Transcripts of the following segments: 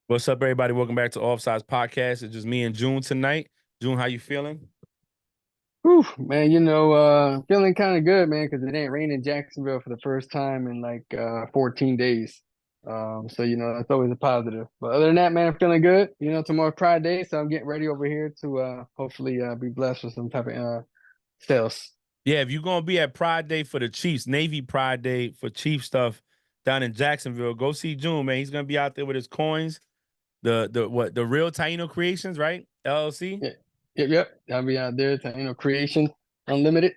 What's up, everybody? Welcome back to Offsides Podcast. It's just me and June tonight. June, how you feeling? Whew, man, feeling kind of good, man, because it ain't raining in Jacksonville for the first time in 14 days. So that's always a positive. But other than that, man, I'm feeling good. Tomorrow's Pride Day, so I'm getting ready over here to hopefully be blessed with some type of sales. Yeah, if you're gonna be at Pride Day for the Chiefs, Navy Pride Day for Chief stuff down in Jacksonville, go see June, man. He's gonna be out there with his coins. The real Taino Creations, right? LLC. Yeah, yep. I'll be out there to creation unlimited.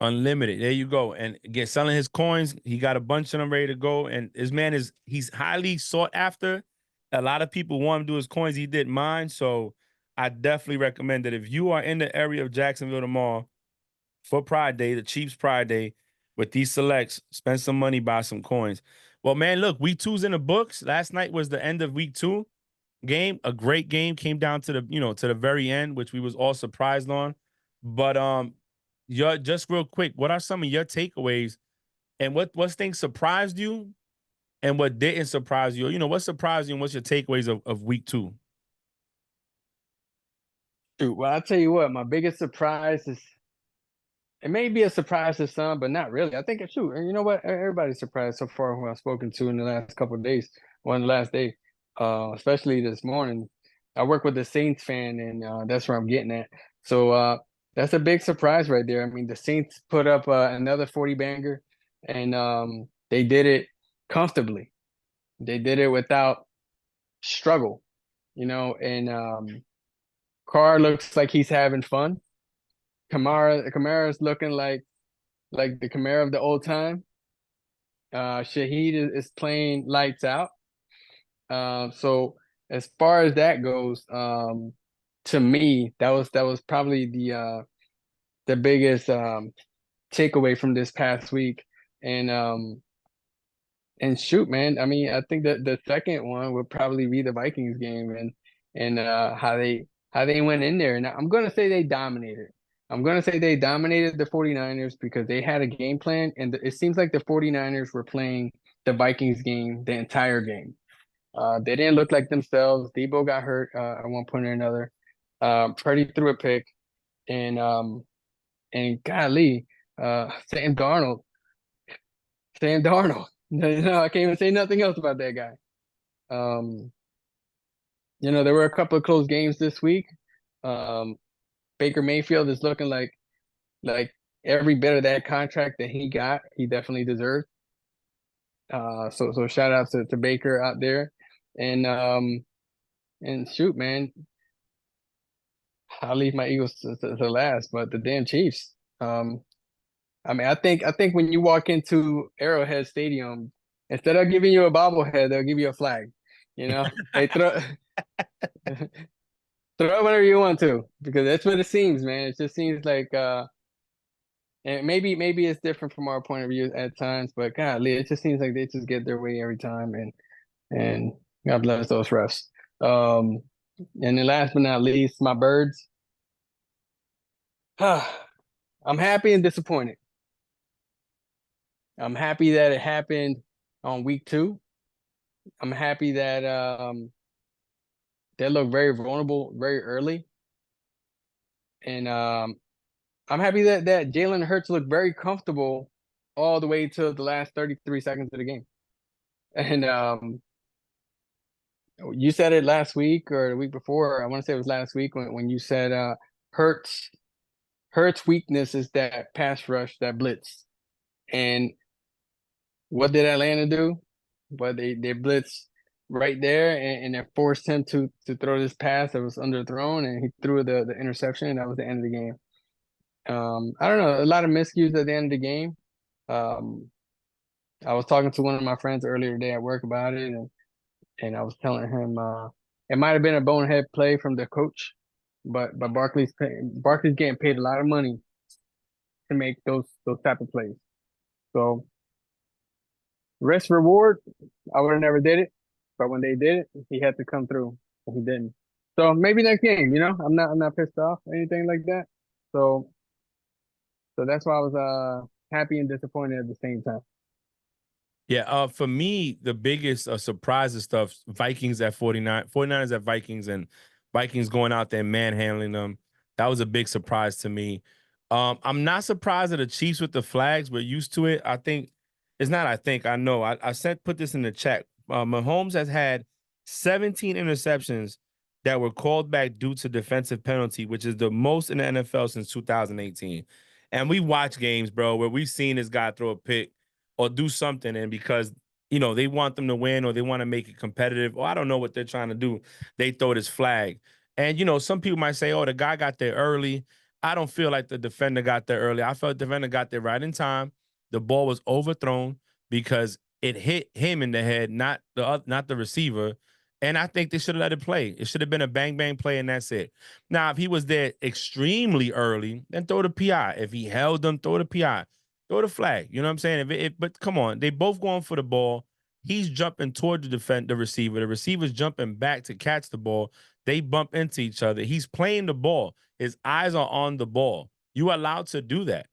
Unlimited. There you go. And get selling his coins. He got a bunch of them ready to go. And his man he's highly sought after. A lot of people want him to do his coins. He did mine. So I definitely recommend that if you are in the area of Jacksonville tomorrow for Pride Day, the Chiefs Pride Day, with these selects, spend some money, buy some coins. Well, man, look, week two's in the books. Last night was the end of week two game. A great game came down to the very end, which we was all surprised on. But your just real quick, what are some of your takeaways and what things surprised you and what didn't surprise you? What surprised you and what's your takeaways of week two? Shoot, well, I'll tell you what, my biggest surprise is it may be a surprise to some, but not really. I think it's true. And you know what? Everybody's surprised so far who I've spoken to in the last couple of days, one the last day, especially this morning. I work with a Saints fan, and that's where I'm getting at. So that's a big surprise right there. I mean, the Saints put up another 40 banger, and they did it comfortably. They did it without struggle, and Carr looks like he's having fun. Kamara's looking like the Camaro of the old time. Shaheed is playing lights out. So as far as that goes, to me, that was probably the biggest takeaway from this past week. And shoot, man, I mean, I think that the second one would probably be the Vikings game and how they went in there. And I'm gonna say they dominated. I'm gonna say they dominated the 49ers because they had a game plan, and it seems like the 49ers were playing the Vikings game the entire game. They didn't look like themselves. Debo got hurt at one point or another. Purdy threw a pick, and golly, Sam Darnold. No, I can't even say nothing else about that guy. Um, there were a couple of close games this week. Um, Baker Mayfield is looking like every bit of that contract that he got, he definitely deserved. So shout out to Baker out there. And shoot, man, I'll leave my Eagles to last, but the damn Chiefs. I mean, I think when you walk into Arrowhead Stadium, instead of giving you a bobblehead, they'll give you a flag. Hey, throw it whenever you want to, because that's what it seems, man. It just seems like and maybe it's different from our point of view at times, but golly, it just seems like they just get their way every time, and God bless those refs. Um, and then last but not least, my birds. I'm happy and disappointed. I'm happy that it happened on week two. I'm happy that they look very vulnerable very early, and I'm happy that Jalen Hurts looked very comfortable all the way to the last 33 seconds of the game. And you said it last week or the week before. I want to say it was last week when you said Hurts Hurts' weakness is that pass rush, that blitz. And what did Atlanta do? Well, they blitzed right there and it forced him to throw this pass that was underthrown, and he threw the interception, and that was the end of the game. I don't know, a lot of miscues at the end of the game. Um, I was talking to one of my friends earlier today at work about it, and I was telling him it might have been a bonehead play from the coach, but Barkley's getting paid a lot of money to make those type of plays. So risk reward, I would have never did it, but when they did it, he had to come through, and he didn't. So maybe next game, I'm not pissed off or anything like that. So so that's why I was happy and disappointed at the same time. Yeah, for me, the biggest surprise and stuff, Vikings at 49, 49ers at Vikings, and Vikings going out there and manhandling them. That was a big surprise to me. I'm not surprised at the Chiefs with the flags. We're used to it. I think it's not, I think, I know. I said put this in the chat. Mahomes has had 17 interceptions that were called back due to defensive penalty, which is the most in the NFL since 2018. And we watch games, bro, where we've seen this guy throw a pick or do something, and because they want them to win or they want to make it competitive, or I don't know what they're trying to do, they throw this flag. And some people might say, oh, the guy got there early. I don't feel like the defender got there early. I felt the defender got there right in time. The ball was overthrown because it hit him in the head, not the receiver. And I think they should have let it play. It should have been a bang bang play, and that's it. Now, if he was there extremely early, then throw the PI. If he held them, throw the PI. Throw the flag. You know what I'm saying? But come on, they both going for the ball. He's jumping toward the receiver. The receiver's jumping back to catch the ball. They bump into each other. He's playing the ball. His eyes are on the ball. You are allowed to do that.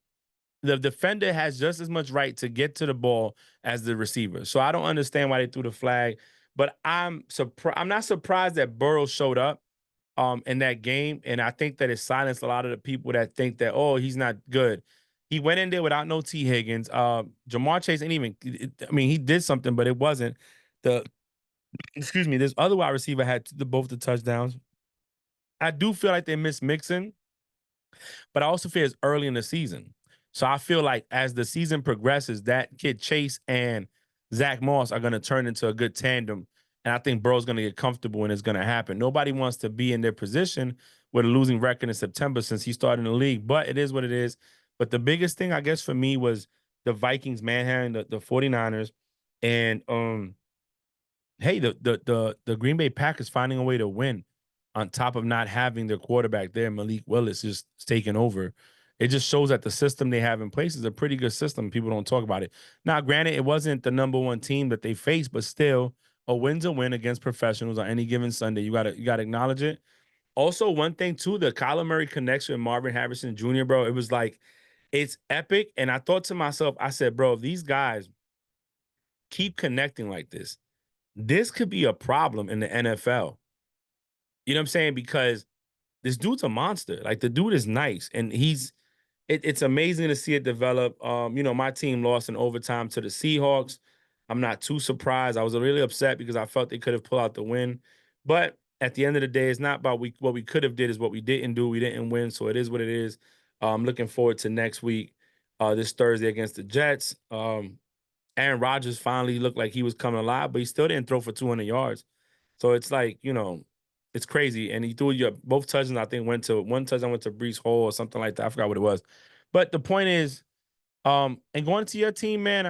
The defender has just as much right to get to the ball as the receiver. So I don't understand why they threw the flag. But I'm surprised. I'm not surprised that Burrow showed up in that game, and I think that it silenced a lot of the people that think that, oh, he's not good. He went in there without no T Higgins. Jamar Chase ain't even. I mean, he did something, but it wasn't the. Excuse me. This other wide receiver had both the touchdowns. I do feel like they missed Mixon, but I also feel it's early in the season. So I feel like as the season progresses, that kid Chase and Zach Moss are going to turn into a good tandem. And I think Burrow's going to get comfortable and it's going to happen. Nobody wants to be in their position with a losing record in September since he started in the league, but it is what it is. But the biggest thing, I guess, for me was the Vikings manhandling the 49ers. And hey, the Green Bay Packers finding a way to win on top of not having their quarterback there, Malik Willis, just taking over. It just shows that the system they have in place is a pretty good system. People don't talk about it. Now, granted, it wasn't the number one team that they faced, but still, a win's a win against professionals on any given Sunday. You gotta acknowledge it. Also, one thing too, the Kyler Murray connection with Marvin Harrison Jr., bro, it was like it's epic. And I thought to myself, I said, bro, if these guys keep connecting like this could be a problem in the NFL. You know what I'm saying? Because this dude's a monster. Like the dude is nice, and it's amazing to see it develop. My team lost in overtime to the Seahawks. I'm not too surprised. I was really upset because I felt they could have pulled out the win. But at the end of the day, it's not about what we could have did, is what we didn't do. We didn't win, so it is what it is. I'm looking forward to next week, this Thursday against the Jets. Aaron Rodgers finally looked like he was coming alive, but he still didn't throw for 200 yards. So it's like, it's crazy. And he threw both touchdowns, I think, one touchdown went to Brees Hall or something like that. I forgot what it was. But the point is, and going to your team, man,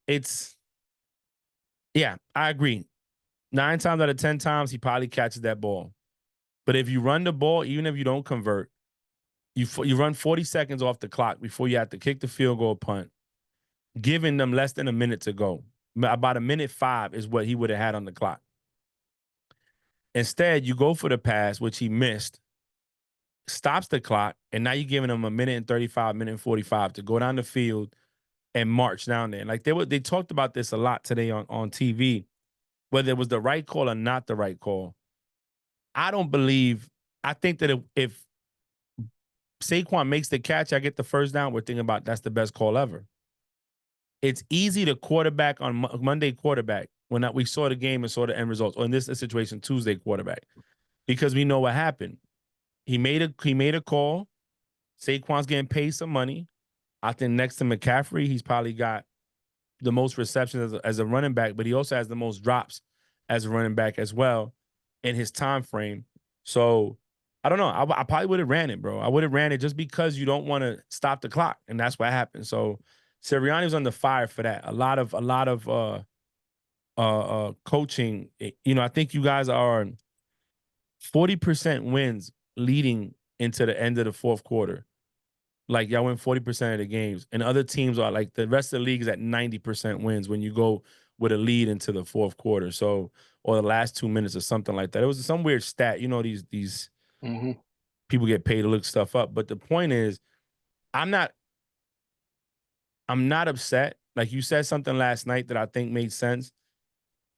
it's, yeah, I agree. 9 times out of 10 times, he probably catches that ball. But if you run the ball, even if you don't convert, you run 40 seconds off the clock before you have to kick the field goal punt, giving them less than a minute to go. About a minute 5 is what he would have had on the clock. Instead, you go for the pass, which he missed, stops the clock, and now you're giving him a minute and 35, minute and 45 to go down the field and march down there. Like they talked about this a lot today on TV, whether it was the right call or not the right call. I don't believe. I think that if Saquon makes the catch, I get the first down. We're thinking about that's the best call ever. It's easy to quarterback on Monday quarterback when we saw the game and saw the end results, or in this situation Tuesday quarterback, because we know what happened. He made a call. Saquon's getting paid some money. I think next to McCaffrey, he's probably got the most receptions as a running back, but he also has the most drops as a running back as well in his time frame. So I don't know. I probably would have ran it, bro. I would have ran it just because you don't want to stop the clock, and that's what happened. So Sirianni was under fire for that. A lot of coaching. I think you guys are 40% wins leading into the end of the fourth quarter. Like y'all win 40% of the games, and other teams are like the rest of the league is at 90% wins when you go with a lead into the fourth quarter. So, or the last 2 minutes or something like that. It was some weird stat. These Mhm. people get paid to look stuff up. But the point is, I'm not upset like you said something last night that I think made sense.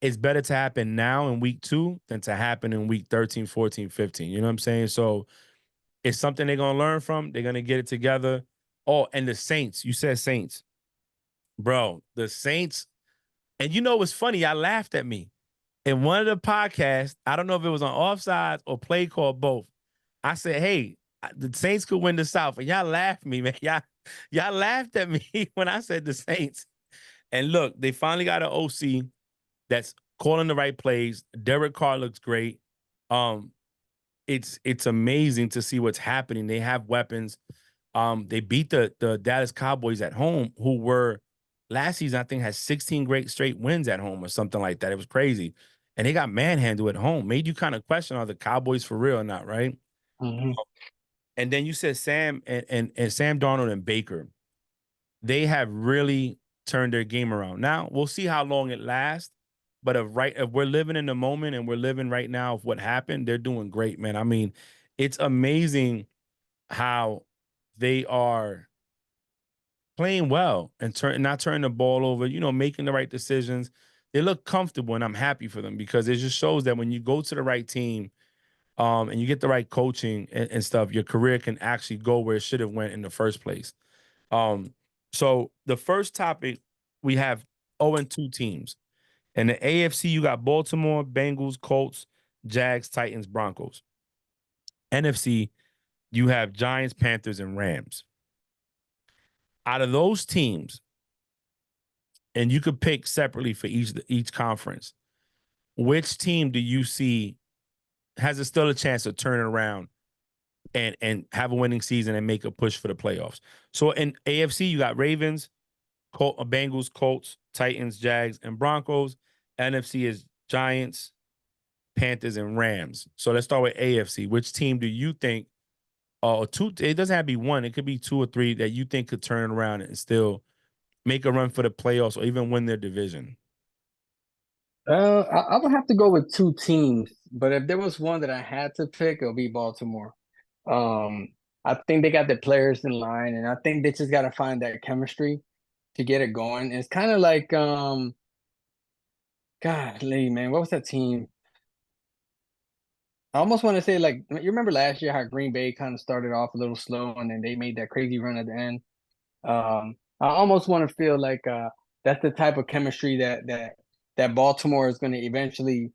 It's better to happen now in week 2 than to happen in week 13, 14, 15. You know what I'm saying? So it's something they're gonna learn from. They're gonna get it together. Oh, and the Saints. You said Saints, bro. The Saints. And you know what's funny? I laughed at me in one of the podcasts. I don't know if it was on Offsides or Play Call, both. I said, "Hey, the Saints could win the South," and y'all laughed at me, man. Y'all laughed at me when I said the Saints. And look, they finally got an OC that's calling the right plays. Derek Carr looks great. Um, it's amazing to see what's happening. They have weapons. They beat the Dallas Cowboys at home, who were last season, I think, had 16 great straight wins at home or something like that. It was crazy. And they got manhandled at home. Made you kind of question, are the Cowboys for real or not, right? Mm-hmm. And then you said Sam and Sam Darnold and Baker. They have really turned their game around. Now we'll see how long it lasts. But if we're living in the moment and we're living right now of what happened, they're doing great, man. I mean, it's amazing how they are playing well and not turning the ball over, making the right decisions. They look comfortable, and I'm happy for them because it just shows that when you go to the right team, and you get the right coaching and stuff, your career can actually go where it should have went in the first place. Um, so the first topic, we have 0-2 teams. In the AFC, you got Baltimore, Bengals, Colts, Jags, Titans, Broncos. NFC, you have Giants, Panthers, and Rams. Out of those teams, and you could pick separately for each conference, which team do you see has still a chance of turning around and have a winning season and make a push for the playoffs? So in AFC, you got Ravens, Bengals, Colts, Titans, Jags, and Broncos. NFC is Giants, Panthers, and Rams. So let's start with AFC. Which team do you think, or two? It doesn't have to be one. It could be two or three that you think could turn around and still make a run for the playoffs or even win their division. I would have to go with two teams, but if there was one that I had to pick, it'll be Baltimore. Um, I think they got the players in line, and I think they just got to find that chemistry to get it going. It's kind of like, golly, man, what was that team? I almost want to say, like, you remember last year how Green Bay kind of started off a little slow, and then they made that crazy run at the end. I almost want to feel like that's the type of chemistry that Baltimore is going to eventually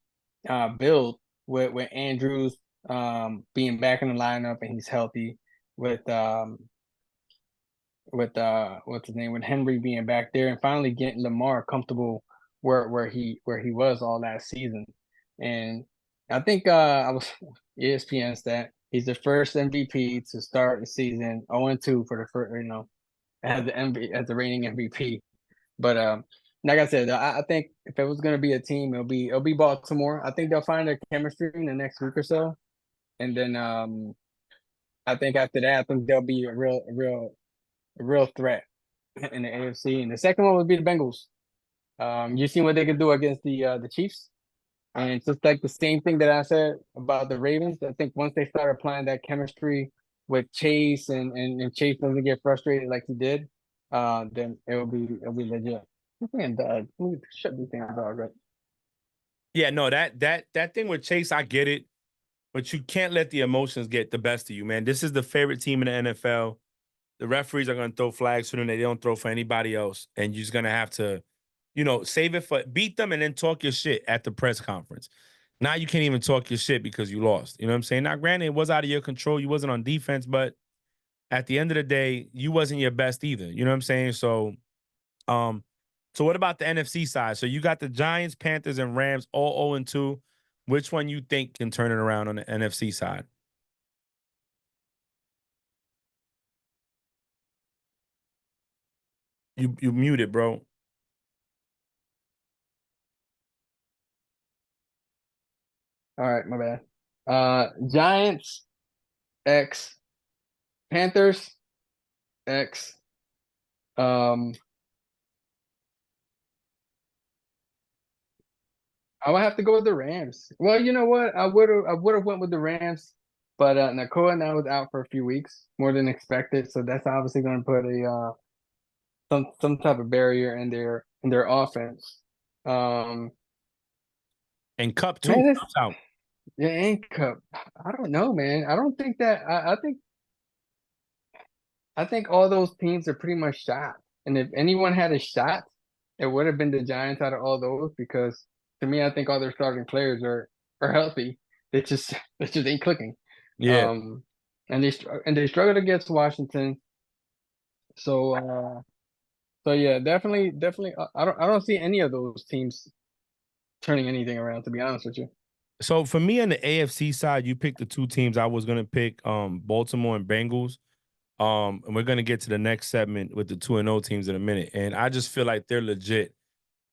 build with Andrews being back in the lineup and he's healthy, with what's his name, with Henry being back there, and finally getting Lamar comfortable where he was all last season. And I think I was ESPN stat, he's the first MVP to start the season 0-2 for the first, as the reigning MVP. But like I said, I think if it was gonna be a team, it'll be Baltimore. I think they'll find their chemistry in the next week or so, and then I think after that, I think they'll be a real threat in the AFC. And the second one would be the Bengals. You seen what they could do against the Chiefs, and it's just like the same thing that I said about the Ravens. I think once they start applying that chemistry with Chase and Chase doesn't get frustrated like he did, then it'll be legit. I'm saying dog. We should be saying dog, right? Yeah, no, that thing with Chase, I get it, but you can't let the emotions get the best of you, man. This is the favorite team in the NFL. The referees are going to throw flags for them. They don't throw for anybody else, and you're just going to have to, save it for beat them and then talk your shit at the press conference. Now you can't even talk your shit because you lost. You know what I'm saying? Now, granted, it was out of your control. You wasn't on defense, but at the end of the day, you wasn't your best either. You know what I'm saying? Um, so what about the NFC side? So you got the Giants, Panthers, and Rams all 0-2. Which one you think can turn it around on the NFC side? You muted, bro. All right, my bad. Giants X, Panthers X. Um, I would have to go with the Rams. Well, you know what? I would have went with the Rams, but Nakoa now was out for a few weeks, more than expected. So that's obviously going to put some type of barrier in their offense. Um, And Cup too. man, it's Cup's out. the Ink Cup. I don't know, man. I don't think that. I think all those teams are pretty much shot. And if anyone had a shot, it would have been the Giants out of all those because to me, I think all their starting players are healthy. They just they just ain't clicking. Yeah. Um, and they struggled against Washington. So so yeah, definitely. I don't see any of those teams turning anything around. To be honest with you. So for me on the AFC side, you picked the two teams I was gonna pick, Baltimore and Bengals. And we're gonna get to the next segment with the 2-0 teams in a minute. And I just feel like they're legit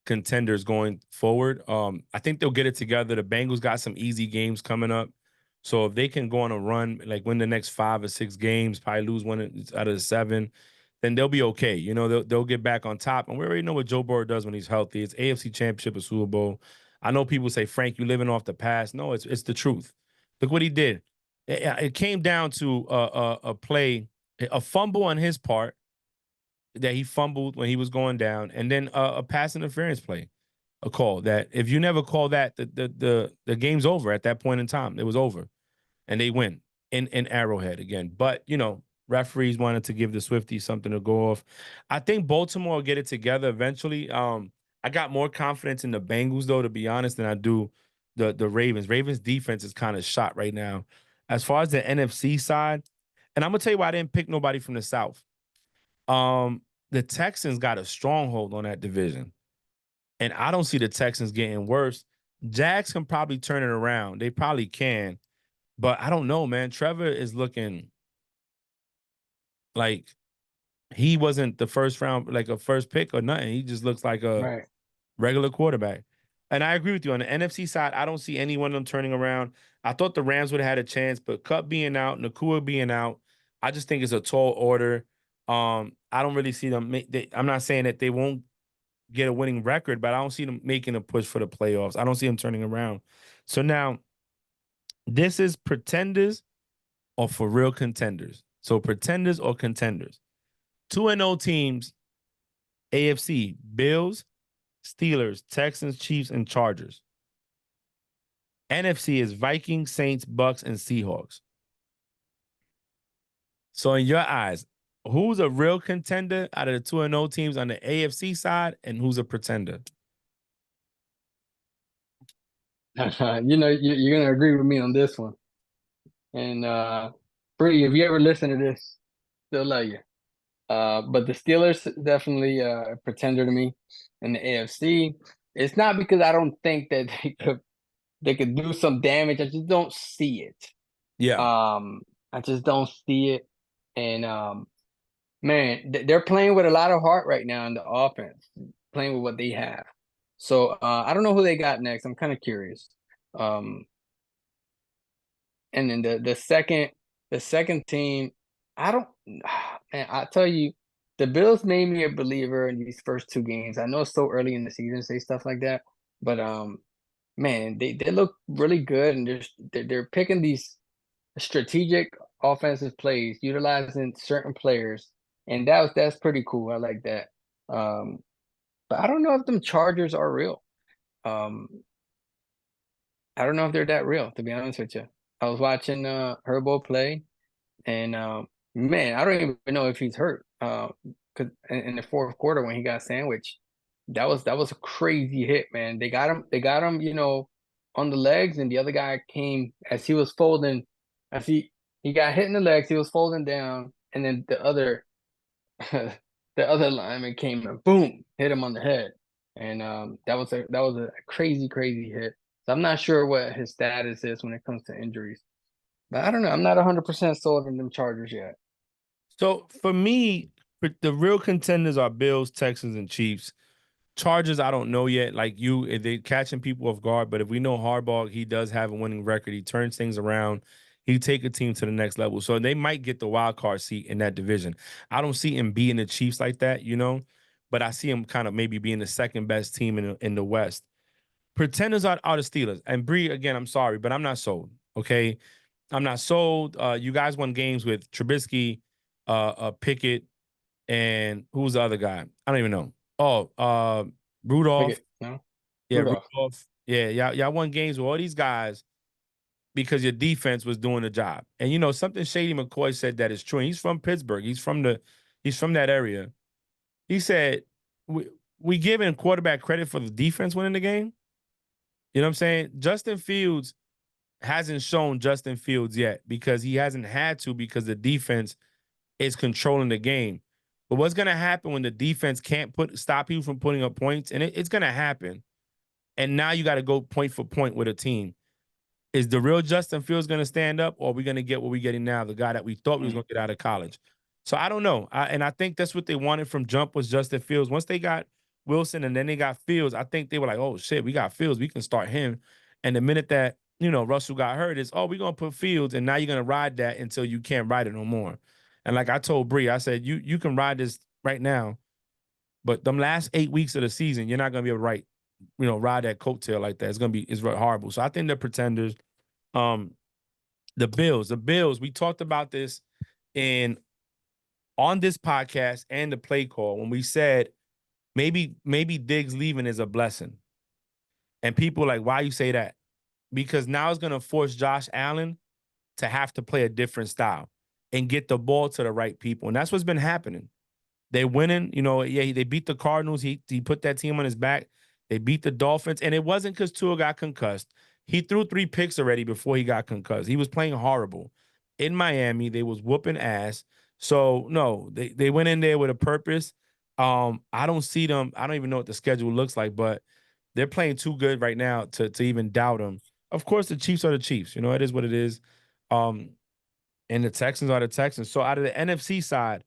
contenders going forward. I think they'll get it together. The Bengals got some easy games coming up. So if they can go on a run, like win the next 5 or 6 games, probably lose one out of the seven, then they'll be okay. You know, they'll get back on top. And we already know what Joe Burrow does when he's healthy. It's AFC Championship or Super Bowl. I know people say, Frank, you living off the past. No, it's the truth. Look what he did. It came down to a play, a fumble on his part that he fumbled when he was going down, and then a pass interference play, a call that if you never call that, the game's over at that point in time. It was over, and they win in Arrowhead again. But you know, referees wanted to give the Swifties something to go off. I think Baltimore will get it together eventually. I got more confidence in the Bengals though, to be honest, than I do the Ravens. Ravens defense is kind of shot right now. As far as the NFC side, and I'm gonna tell you why I didn't pick nobody from the South. Um, the Texans got a stronghold on that division, and I don't see the Texans getting worse. Jags can probably turn it around. They probably can, but I don't know, man. Trevor is looking like he wasn't the first round, like a first pick or nothing. He just looks like a Right. regular quarterback. And I agree with you on the NFC side. I don't see any one of them turning around. I thought the Rams would have had a chance, but Cup being out, Nakua being out, I just think it's a tall order. I don't really see them. I'm not saying that they won't get a winning record, but I don't see them making a push for the playoffs. I don't see them turning around. So now this is pretenders or for real contenders. So pretenders or contenders. 2-0 teams, AFC, Bills, Steelers, Texans, Chiefs, and Chargers. NFC is Vikings, Saints, Bucks, and Seahawks. So in your eyes, who's a real contender out of the 2-0 teams on the AFC side, and who's a pretender? You know, you're gonna agree with me on this one. And Bree, if you ever listen to this, they'll love you. But the Steelers definitely a pretender to me in the AFC. It's not because I don't think that they could do some damage. I just don't see it. Yeah. I just don't see it. And man, they're playing with a lot of heart right now in the offense, playing with what they have. So I don't know who they got next. I'm kind of curious. Um, and then the second team, I don't man, I tell you, the Bills made me a believer in these first two games. I know it's so early in the season to say stuff like that, but man, they look really good and they're picking these strategic offensive plays, utilizing certain players, and that's pretty cool. I like that. Um, but I don't know if them Chargers are real. Um, I don't know if they're that real, to be honest with you. I was watching Herbo play, and man, I don't even know if he's hurt. 'Cause in the fourth quarter when he got sandwiched, that was a crazy hit, man. They got him, you know, on the legs, and the other guy came as he was folding, as he got hit in the legs, he was folding down, and then the other the other lineman came and boom, hit him on the head. And that was a crazy hit. So I'm not sure what his status is when it comes to injuries. But I don't know. I'm not 100% sold on them Chargers yet. So for me, the real contenders are Bills, Texans, and Chiefs. Chargers, I don't know yet. Like you, if they catching people off guard, but if we know Harbaugh, he does have a winning record. He turns things around. He take a team to the next level. So they might get the wild card seat in that division. I don't see him being the Chiefs like that, you know, but I see him kind of maybe being the second best team in the West. Pretenders are the Steelers. And Bree, again, I'm sorry, but I'm not sold. Okay. I'm not sold. You guys won games with Trubisky, Pickett, and who's the other guy? I don't even know. Oh, Rudolph. Forget no Yeah, Rudolph. Rudolph. Yeah, y'all won games with all these guys because your defense was doing the job. And something Shady McCoy said that is true. And he's from Pittsburgh. He's from that area. He said we giving quarterback credit for the defense winning the game. You know what I'm saying? Justin Fields hasn't shown Justin Fields yet because he hasn't had to because the defense is controlling the game. But what's going to happen when the defense can't stop you from putting up points? And it's going to happen. And now you got to go point for point with a team. Is the real Justin Fields going to stand up, or are we going to get what we're getting now, the guy that we thought we was going to get out of college? So I don't know. And I think that's what they wanted from jump was Justin Fields. Once they got Wilson and then they got Fields, I think they were like, oh, shit, we got Fields. We can start him. And the minute that, Russell got hurt is, oh, we're going to put Fields, and now you're going to ride that until you can't ride it no more. And like I told Bree, I said, you can ride this right now, but them last 8 weeks of the season, you're not going to be able to ride that coattail like that. It's horrible. So I think they're pretenders. The Bills, we talked about this on this podcast and the play call when we said maybe Diggs leaving is a blessing. And people like, why you say that? Because now it's going to force Josh Allen to have to play a different style and get the ball to the right people. And that's what's been happening. They're winning. They beat the Cardinals. He put that team on his back. They beat the Dolphins. And it wasn't because Tua got concussed. He threw 3 picks already before he got concussed. He was playing horrible. In Miami, they was whooping ass. So, no, they went in there with a purpose. I don't see them. I don't even know what the schedule looks like, but they're playing too good right now to even doubt them. Of course, the Chiefs are the Chiefs. It is what it is. And the Texans are the Texans. So out of the NFC side,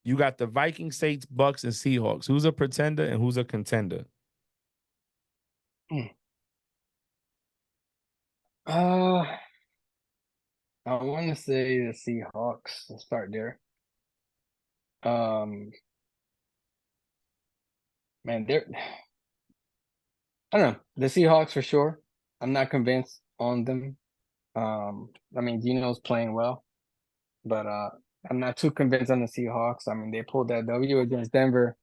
you got the Vikings, Saints, Bucks, and Seahawks. Who's a pretender and who's a contender? Hmm. Uh, I want to say the Seahawks. Let's start there. Um, man, I don't know. The Seahawks for sure. I'm not convinced on them. I mean, Gino's playing well, but I'm not too convinced on the Seahawks. I mean, they pulled that W against Denver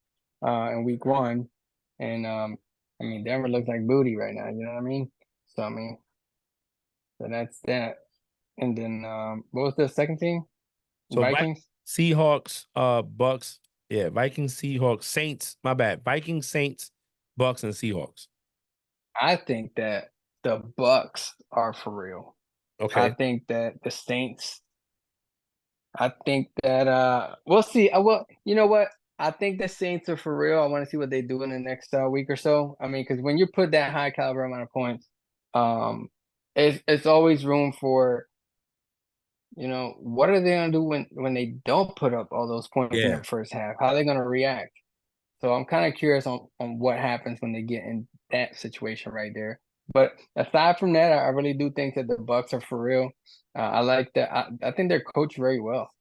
in week 1. And I mean, Denver looks like booty right now, you know what I mean? So I mean, so that's that. And then what was the second team? So Vikings? Seahawks, Bucks, yeah, Vikings, Seahawks, Saints. My bad. Vikings, Saints, Bucks, and Seahawks. I think that the Bucks are for real. I Okay. think that the Saints. I think that we'll see. Well, you know what? I think the Saints are for real. I want to see what they do in the next week or so. I mean, because when you put that high caliber amount of points, um, it's always room for, what are they gonna do when they don't put up all those points in Yeah. the first half? How are they gonna react? So I'm kind of curious on what happens when they get in that situation right there. But aside from that, I really do think that the Bucks are for real. I like that. I think they're coached very well.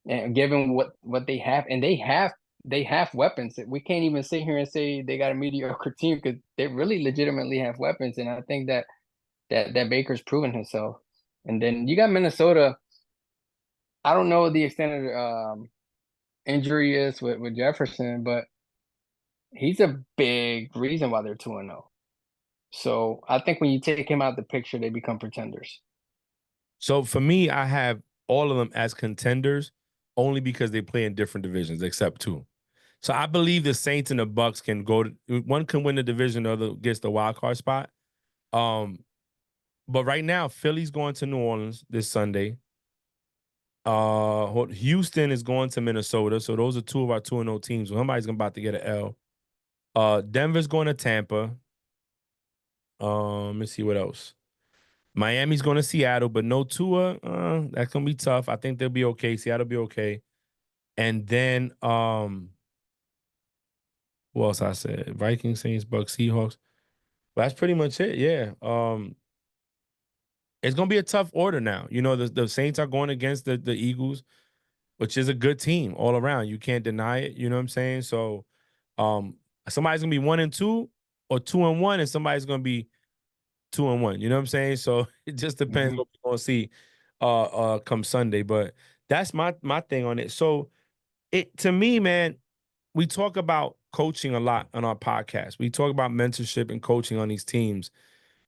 And given what they have, and they have weapons. We can't even sit here and say they got a mediocre team because they really legitimately have weapons. And I think that Baker's proven himself. And then you got Minnesota. I don't know the extent of injury is with Jefferson, but he's a big reason why they're 2-0. So I think when you take him out of the picture, they become pretenders. So for me, I have all of them as contenders only because they play in different divisions, except 2. So I believe the Saints and the Bucks can one can win the division, the other gets the wild card spot. But right now, Philly's going to New Orleans this Sunday. Houston is going to Minnesota. So those are 2 of our 2-0 teams. Somebody's about to get an L. Denver's going to Tampa. Let me see what else. Miami's going to Seattle, but no Tua. That's gonna be tough. I think they'll be okay. Seattle will be okay. And then who else I said? Vikings, Saints, Bucks, Seahawks. Well, that's pretty much it. Yeah. It's gonna be a tough order now. The Saints are going against the Eagles, which is a good team all around. You can't deny it. You know what I'm saying? So um somebody's gonna be 1-2 or 2-1, and somebody's gonna be 2-1. You know what I'm saying? So it just depends Mm-hmm. what we're gonna see come Sunday. But that's my thing on it. So it to me, man, we talk about coaching a lot on our podcast. We talk about mentorship and coaching on these teams.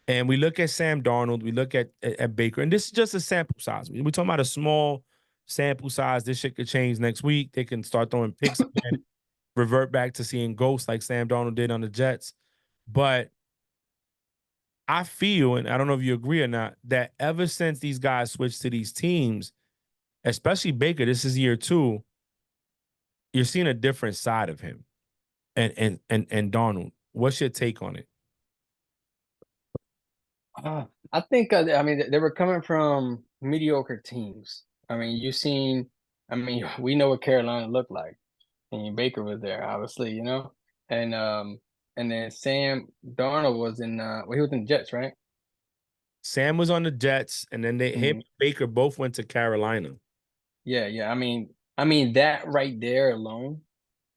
And we look at Sam Darnold, we look at Baker, and this is just a sample size. We're talking about a small sample size. This shit could change next week. They can start throwing picks again, revert back to seeing ghosts like Sam Darnold did on the Jets. But I feel, and I don't know if you agree or not, that ever since these guys switched to these teams, especially Baker, this is year 2, you're seeing a different side of him and Darnold. What's your take on it? I think I mean they were coming from mediocre teams. I mean, you seen. I mean, we know what Carolina looked like. I mean, Baker was there, obviously, and and then Sam Darnold was in. Well, he was in the Jets, right? Sam was on the Jets, and then him Mhm. and Baker both went to Carolina. Yeah, yeah. I mean that right there alone.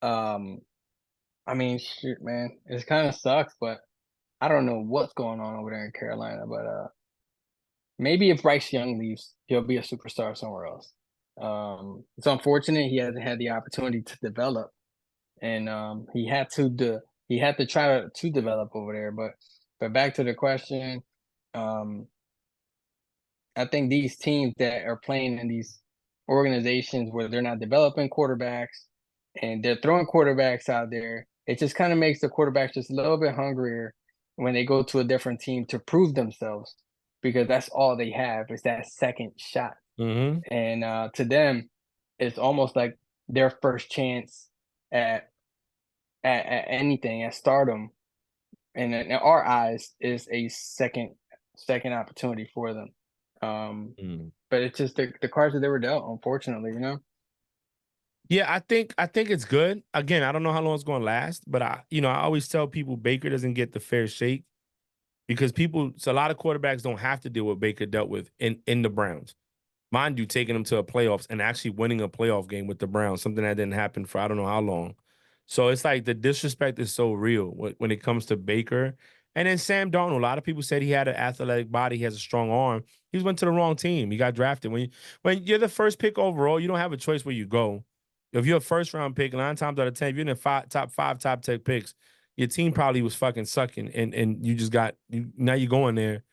Um, I mean, shoot, man, it kind of sucks, but I don't know what's going on over there in Carolina. But maybe if Bryce Young leaves, he'll be a superstar somewhere else. It's unfortunate he hasn't had the opportunity to develop, and he had to try to develop over there. But back to the question, um, I think these teams that are playing in these organizations where they're not developing quarterbacks and they're throwing quarterbacks out there, it just kind of makes the quarterbacks just a little bit hungrier when they go to a different team to prove themselves because that's all they have is that second shot. Mm-hmm. And to them, it's almost like their first chance at at anything at stardom. And in our eyes, is a second opportunity for them. Um, Mm. but it's just the cards that they were dealt, unfortunately. Yeah, I think it's good. Again, I don't know how long it's going to last, but I always tell people Baker doesn't get the fair shake because so a lot of quarterbacks don't have to deal with Baker dealt with in the Browns. Mind you, taking them to a playoffs and actually winning a playoff game with the Browns, something that didn't happen for I don't know how long. So it's like the disrespect is so real when it comes to Baker. And then Sam Darnold, a lot of people said he had an athletic body, he has a strong arm. He went to the wrong team. He got drafted. When you're the first pick overall, you don't have a choice where you go. If you're a first round pick, 9 times out of 10, if you're in the top five, top 10 picks, your team probably was fucking sucking. And you just now you're going there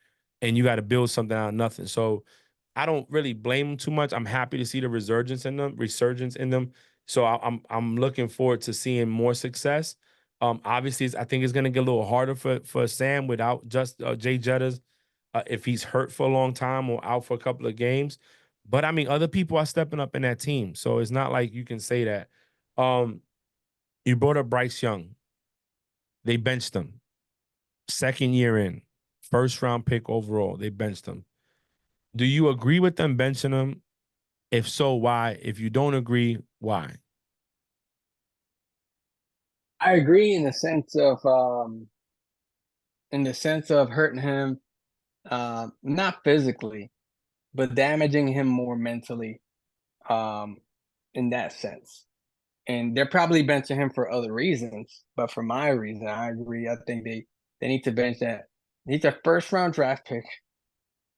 and you got to build something out of nothing. So I don't really blame them too much. I'm happy to see the resurgence in them. So I'm looking forward to seeing more success. Obviously, I think it's going to get a little harder for Sam without just Jay Jettas if he's hurt for a long time or out for a couple of games. But I mean, other people are stepping up in that team, so it's not like you can say that. Um, you brought up Bryce Young. They benched him. Second year in, first round pick overall. They benched him. Do you agree with them benching him? If so, why? If you don't agree, why? I agree in the sense of hurting him, not physically, but damaging him more mentally, um, in that sense. And they're probably benching him for other reasons, but for my reason, I agree. I think they need to bench that. He's a first round draft pick.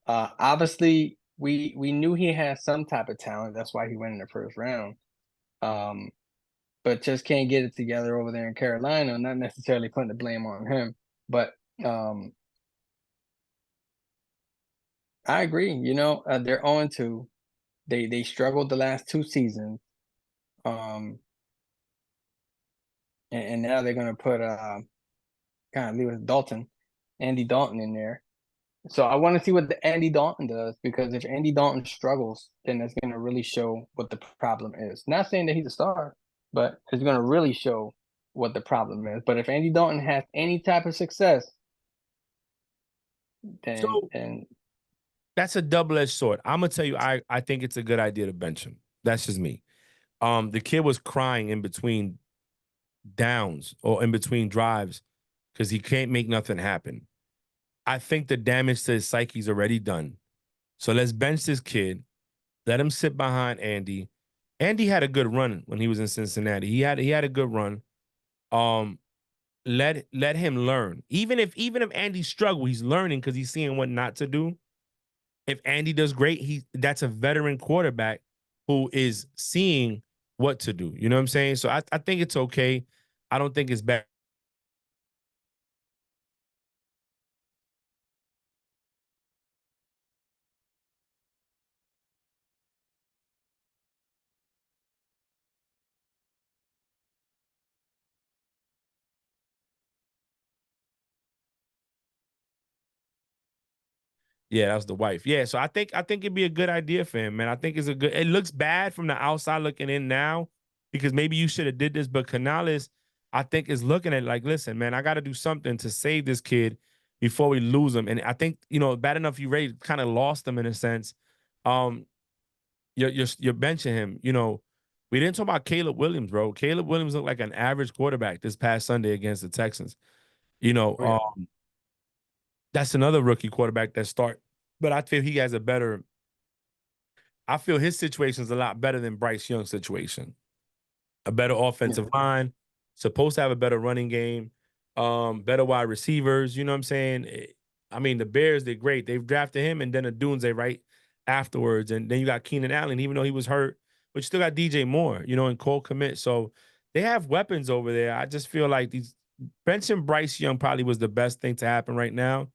Obviously, we knew he had some type of talent. That's why he went in the first round. Um, but just can't get it together over there in Carolina. Not necessarily putting the blame on him, but um, I agree. They're on to they struggled the last 2 seasons, um, and now they're gonna put kind of Lewis Dalton, Andy Dalton in there. So I want to see what the Andy Dalton does because if Andy Dalton struggles, then that's going to really show what the problem is. Not saying that he's a star, but it's going to really show what the problem is. But if Andy Dalton has any type of success, then So then that's a double-edged sword. I'm gonna tell you, I think it's a good idea to bench him. That's just me. The kid was crying in between downs or in between drives because he can't make nothing happen. I think the damage to his psyche's already done. So let's bench this kid. Let him sit behind Andy. Andy had a good run when he was in Cincinnati. He had a good run. Um, let him learn. Even if Andy struggle, he's learning because he's seeing what not to do. If Andy does great, that's a veteran quarterback who is seeing what to do. You know what I'm saying? So I think it's okay. I don't think it's bad. Yeah, that was the wife. Yeah, so I think it'd be a good idea for him, man. I think it's a good. It looks bad from the outside looking in now because maybe you should have did this, but Canales, I think, is looking at it like, listen, man, I got to do something to save this kid before we lose him. And I think bad enough you Ray kind of lost him in a sense. Um, you're benching him. We didn't talk about Caleb Williams, bro. Caleb Williams looked like an average quarterback this past Sunday against the Texans. You know, Oh yeah, that's another rookie quarterback that start, but I feel he has a better. I feel his situation is a lot better than Bryce Young's situation. A better yeah, offensive line, supposed to have a better running game, better wide receivers. You know what I'm saying? I mean, the Bears, they're great. They've drafted him and then a Dunze right afterwards. And then you got Keenan Allen, even though he was hurt, but you still got DJ Moore, and Cole Kmet. So they have weapons over there. I just feel like these benching Bryce Young probably was the best thing to happen right now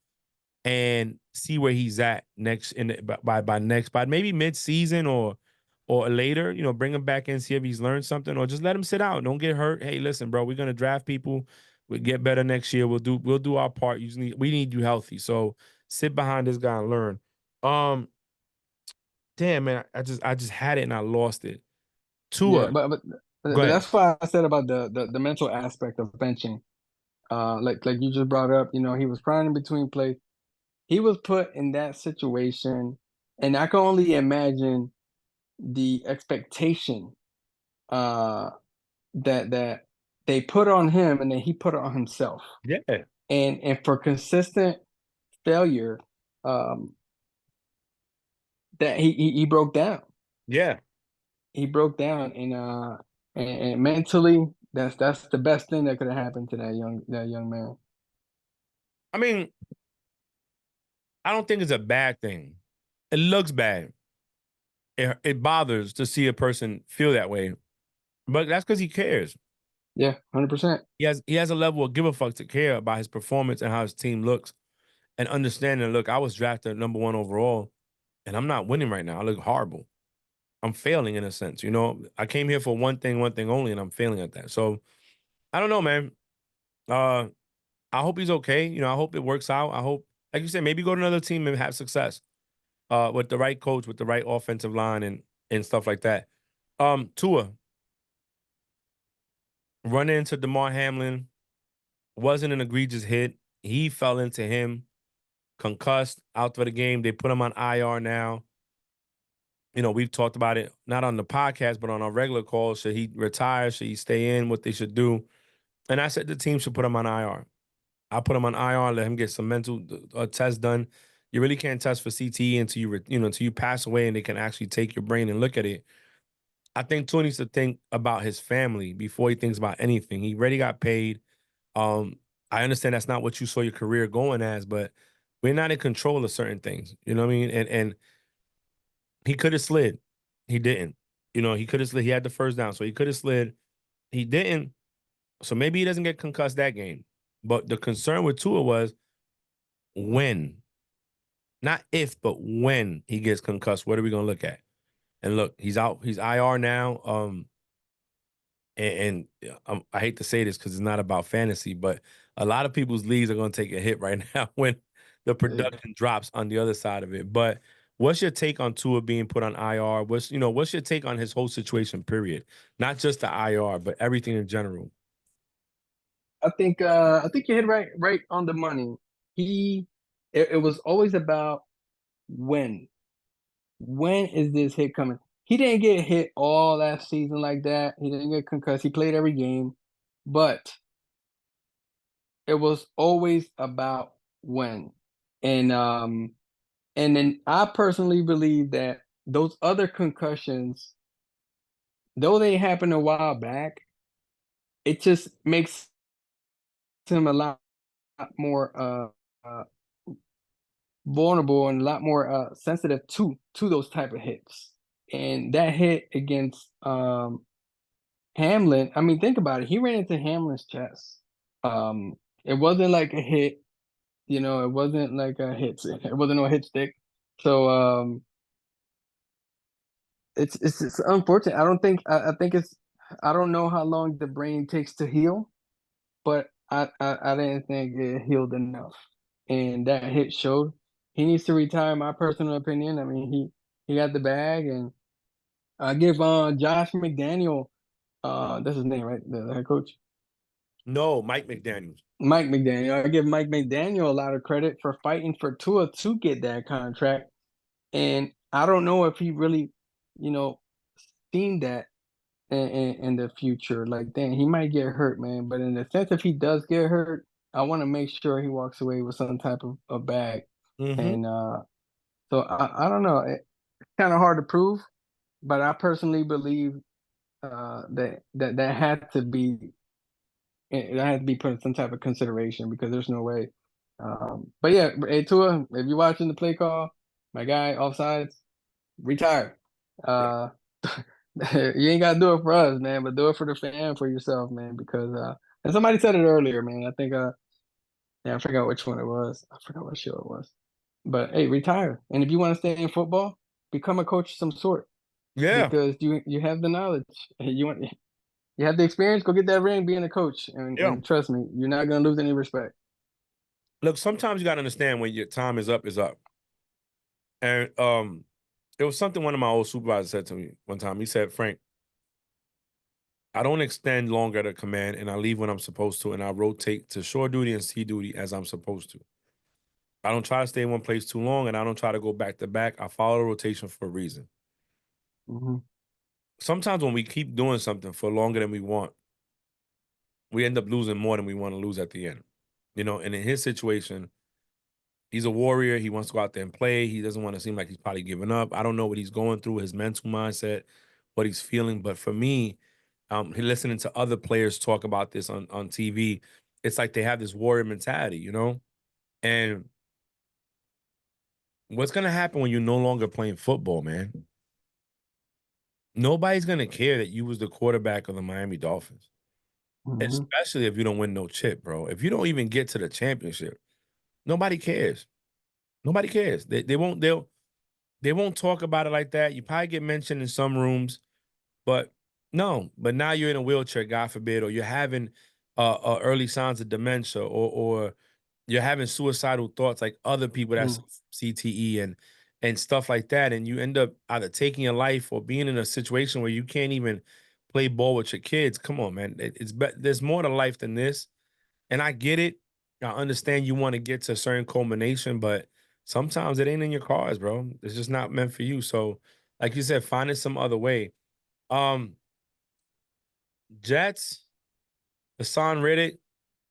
and see where he's at next by maybe mid-season or later, bring him back in, see if he's learned something, or just let him sit out. Don't get hurt. Hey, listen, bro, we're gonna draft people. We'll get better next year. We'll do our part. We need you healthy. So sit behind this guy and learn. Um, damn man, I just had it and I lost it. yeah. Tua, But go ahead. that's why I said about the mental aspect of benching. Like you just brought up, he was crying in between plays. He was put in that situation, and I can only imagine the expectation uh that they put on him and then he put it on himself. Yeah, And for consistent failure, um, that he broke down. yeah. He broke down and mentally that's the best thing that could have happened to that young man. I mean, I don't think it's a bad thing. It looks bad. It bothers to see a person feel that way, but that's because he cares. Yeah, 100%. He has a level of give a fuck to care about his performance and how his team looks and understanding. Look, I was drafted number one overall, and I'm not winning right now. I look horrible. I'm failing in a sense. I came here for one thing only, and I'm failing at that. So I don't know, man. Uh, I hope he's okay. I hope it works out. I hope, like you said, maybe go to another team and have success. With the right coach, with the right offensive line, and stuff like that. Tua run into Damar Hamlin wasn't an egregious hit. He fell into him, concussed, out for the game. They put him on IR now. We've talked about it not on the podcast, but on our regular calls. Should he retire? Should he stay in? What they should do? And I said the team should put him on IR. I put him on IR, let him get some mental tests done. You really can't test for CTE until until you pass away and they can actually take your brain and look at it. I think Tua needs to think about his family before he thinks about anything. He already got paid. Um, I understand that's not what you saw your career going as, but we're not in control of certain things. You know what I mean? And he could have slid. He didn't. He could have slid. He had the first down, so he could have slid. He didn't. So maybe he doesn't get concussed that game. But the concern with Tua was when, not if, but when he gets concussed. What are we gonna look at? And look, he's out. He's IR now. And I hate to say this because it's not about fantasy, but a lot of people's leagues are going to take a hit right now when the Yeah. production drops on the other side of it. But what's your take on Tua being put on IR? What's your take on his whole situation? Period, not just the IR, but everything in general. I think you hit right on the money. It was always about when. When is this hit coming? He didn't get hit all last season like that. He didn't get concussed. He played every game, but it was always about when. And and then I personally believe that those other concussions, though they happened a while back, it just makes him a lot more uh vulnerable and a lot more sensitive to those type of hits. And that hit against Hamlin, I mean, think about it. He ran into Hamlin's chest. It wasn't like a hit, it wasn't like a hit. It wasn't no hit stick. So it's unfortunate. I think it's I don't know how long the brain takes to heal, but I didn't think it healed enough. And that hit showed. He needs to retire, my personal opinion. I mean, he got the bag, and I give Josh McDaniel, that's his name, right? The head coach. No, Mike McDaniels. Mike McDaniel. I give Mike McDaniel a lot of credit for fighting for Tua to get that contract. And I don't know if he really, you know, seen that in the future. Like, then he might get hurt, man. But in the sense, if he does get hurt, I want to make sure he walks away with some type of a bag. Mm-hmm. And so I don't know. It's kind of hard to prove, but I personally believe that had to be it had to be put in some type of consideration because there's no way. But yeah, hey Tua, if you're watching the play call, my guy, offsides, retire. Yeah. Uh, you ain't gotta do it for us, man, but do it for the fan, for yourself, man. Because and somebody said it earlier, man. I think yeah, I forgot which one it was. I forgot what show it was. But hey, retire. And if you want to stay in football, become a coach of some sort Yeah. because you have the knowledge. You have the experience. Go get that ring, being a coach, Yeah. and trust me, you're not gonna lose any respect. Look, sometimes you got to understand when your time is up, is up. And it was something one of my old supervisors said to me one time. He said, Frank, I don't extend longer to command and I leave when I'm supposed to and I rotate to shore duty and sea duty as I'm supposed to. I don't try to stay in one place too long and I don't try to go back to back. I follow the rotation for a reason. Hmm. Sometimes when we keep doing something for longer than we want, we end up losing more than we want to lose at the end. And in his situation, he's a warrior. He wants to go out there and play. He doesn't want to seem like he's probably giving up. I don't know what he's going through, his mental mindset, what he's feeling. But for me, listening to other players talk about this on TV, it's like they have this warrior mentality. And what's gonna happen when you're no longer playing football, man? Nobody's gonna care that you was the quarterback of the Miami Dolphins, Hmm. especially if you don't win no chip, bro. If you don't even get to the championship, nobody cares. Nobody cares. They won't talk about it like that. You probably get mentioned in some rooms, but no. But now you're in a wheelchair, God forbid, or you're having early signs of dementia, or you're having suicidal thoughts like other people that's CTE and stuff like that, and you end up either taking your life or being in a situation where you can't even play ball with your kids. Come on, man. There's more to life than this. And I get it. I understand you want to get to a certain culmination, but sometimes it ain't in your cards, bro. It's just not meant for you. So, like you said, find it some other way. Um, Jets, Hassan Riddick,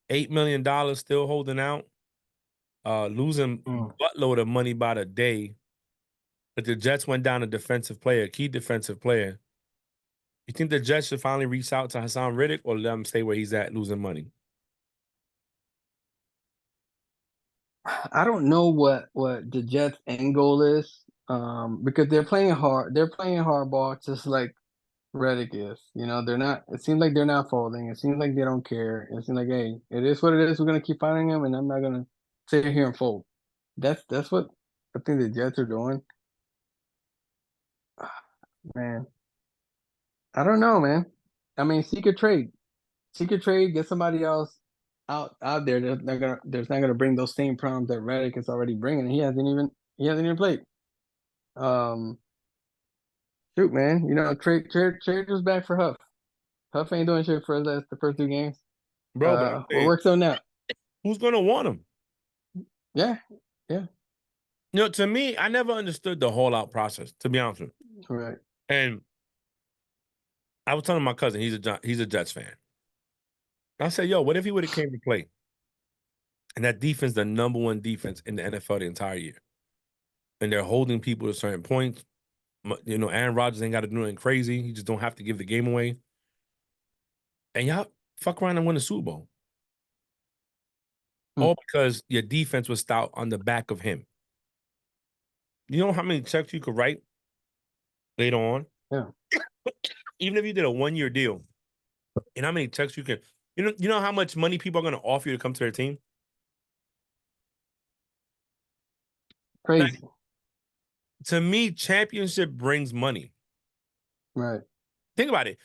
$8 million still holding out, losing Mm. buttload of money by the day. But the Jets went down a defensive player, key defensive player. You think the Jets should finally reach out to Hassan Riddick or let him stay where he's at, losing money? I don't know what the Jets' end goal is, because they're playing hard. They're playing hardball, just like Reddick is. They're not. It seems like they're not folding. It seems like they don't care. It seems like, hey, it is what it is. We're gonna keep fighting them, and I'm not gonna sit here and fold. That's what I think the Jets are doing. Man, I don't know, man. I mean, seek a trade, get somebody else out there that's not gonna bring those same problems that Reddick is already bringing. He hasn't even played. Um, Shoot, man, trade was back for Huff. Huff ain't doing shit for us the first two games. Bro, but I'm What saying, works on that? who's going to want him? Yeah, yeah, To me, I never understood the whole out process, to be honest with you. right. And I was telling my cousin, he's a Jets fan. I said, yo, what if he would have came to play? And that defense, the number one defense in the NFL the entire year. And they're holding people to certain points. Aaron Rodgers ain't got to do anything crazy. He just don't have to give the game away. And y'all fuck around and win the Super Bowl. Hmm. All because your defense was stout on the back of him. You know how many checks you could write later on? Yeah. Even if you did a 1-year deal, And how many checks you can, you know how much money people are going to offer you to come to their team? Like, Crazy. to me, championship brings money. Right. Think about it.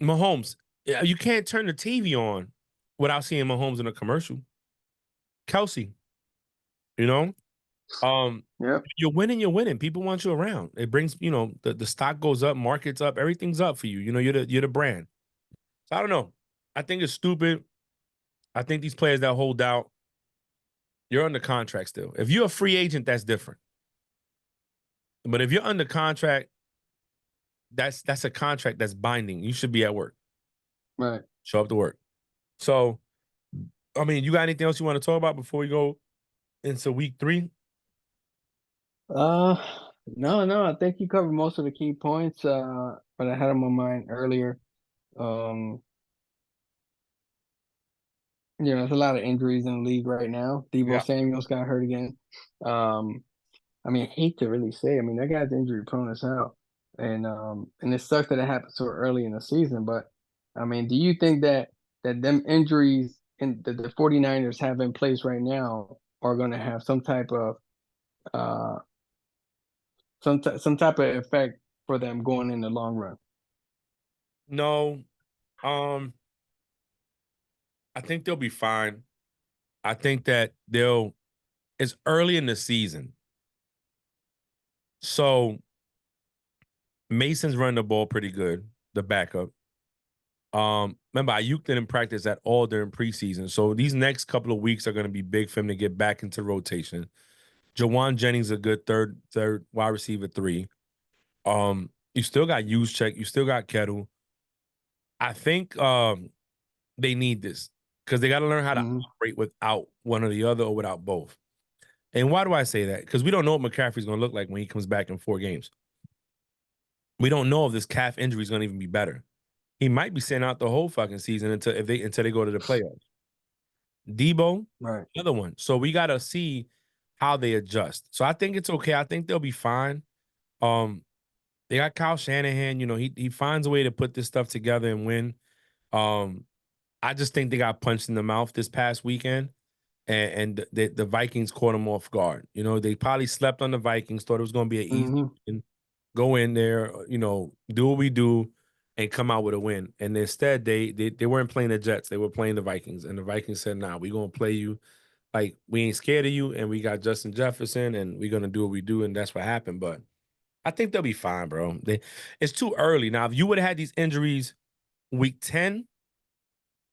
Mahomes, you can't turn the TV on without seeing Mahomes in a commercial. Kelsey, you know, Yep. you're winning, you're winning. People want you around. It brings, the stock goes up, markets up, everything's up for you. You know, you're the brand. So I don't know. I think it's stupid. I think these players that hold out, you're under contract still. If you're a free agent, that's different. But if you're under contract, that's a contract that's binding. You should be at work. Right. Show up to work. So, I mean, you got anything else you want to talk about before we go into week 3? Uh, no, I think you covered most of the key points. But I had on my mind earlier. Um, there's a lot of injuries in the league right now. Debo Yeah. Samuel's got hurt again. Um, I mean, I hate to really say. I mean, that guy's injury prone as hell, and it sucks that it happened so early in the season. But I mean, do you think that them injuries in the 49ers have in place right now are going to have some type of uh some type of effect for them going in the long run? No. Um, I think they'll be fine. I think that it's early in the season. So Mason's running the ball pretty good, the backup. Remember, Ayuk didn't practice at all during preseason. So these next couple of weeks are going to be big for him to get back into rotation. Jawan Jennings a good third wide receiver 3. You still got Juszczyk, you still got Kettle. I think they need this because they got to learn how to Hmm. operate without one or the other or without both. And why do I say that? Because we don't know what McCaffrey's going to look like when he comes back in 4 games. We don't know if this calf injury is going to even be better. He might be sitting out the whole fucking season until they go to the playoffs. Debo, Right. another one. So we got to see how they adjust. So I think it's okay. I think they'll be fine. Um, they got Kyle Shanahan. You know, he finds a way to put this stuff together and win. Um, I just think they got punched in the mouth this past weekend, and the Vikings caught them off guard. You know, they probably slept on the Vikings, thought it was going to be an easy Hmm. win, go in there, do what we do, and come out with a win. And instead, they weren't playing the Jets; they were playing the Vikings, and the Vikings said, "Nah, we gonna play you like we ain't scared of you, and we got Justin Jefferson, and we're gonna do what we do," and that's what happened. But I think they'll be fine, bro. It's too early now. If you would have had these injuries week 10,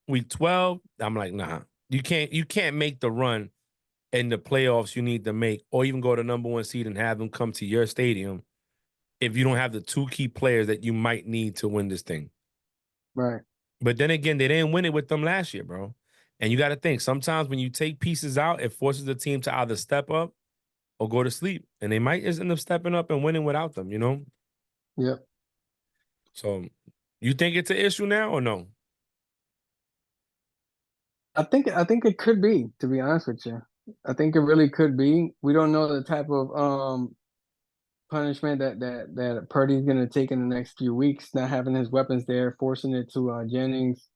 week 12, I'm like, nah, you can't make the run in the playoffs you need to make, or even go to number 1 seed and have them come to your stadium if you don't have the 2 key players that you might need to win this thing. Right. But then again, they didn't win it with them last year, bro. And you got to think sometimes when you take pieces out, it forces the team to either step up or go to sleep. And they might just end up stepping up and winning without them, you know? Yep. So you think it's an issue now or no? I think it could be, to be honest with you. I think it really could be. We don't know the type of punishment that Purdy's gonna take in the next few weeks, not having his weapons there, forcing it to Jennings.